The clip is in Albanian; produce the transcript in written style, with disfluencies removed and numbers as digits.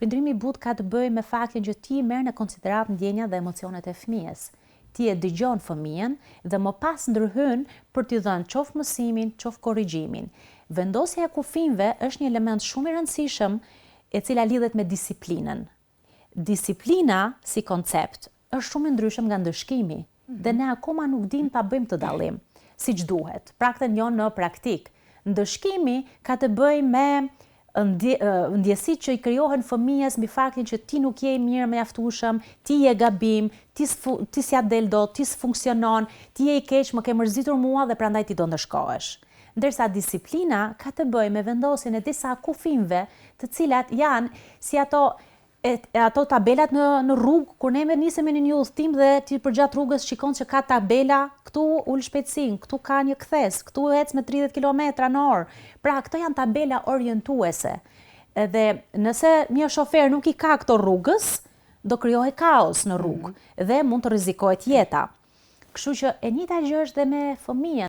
Prindërimi i butë ka të bëjë me faktin që ti merr në konsiderat ndjenjat dhe emocionet e fëmijës. Ti e dëgjon fëmijën dhe më pas ndërhyn për t'i dhënë qoftë mësimin, qoftë korrigjimin. Vendosja e kufijve është një element shumë i rëndësishëm e cila lidhet me disiplinën. Disiplina si koncept është shumë i ndryshëm nga ndëshkimi dhe ne akoma nuk dim ta bëjmë të dallim siç duhet. Praktën jo në praktik. Ndëshkimi ka të bëjë me ndjesitë që i krijohen fëmijës mbi faktin që ti nuk je i mirë mjaftueshëm, ti je gabim, ti s'ja del dot, ti s'funksionon, ti je i keq, më ke mërzitur mua dhe prandaj ti do ndëshkohesh. Ndërsa disiplina ka të bëjë me vendosjen e disa kufijve, të cilat janë si ato tabelat në rrugë, kur ne nisemi në një udhëtim dhe ti përgjatë rrugës shikon që ka tabela, këtu ul shpejtësinë, këtu ka një kthes, këtu ec me 30 km/h. Pra, këto janë tabela orientuese. Dhe nëse një shofer nuk i ka këto rrugës, do krijohet kaos në rrugë dhe mund të rrezikohet jeta. Kështu që e njëjta gjë është dhe me fëmijën.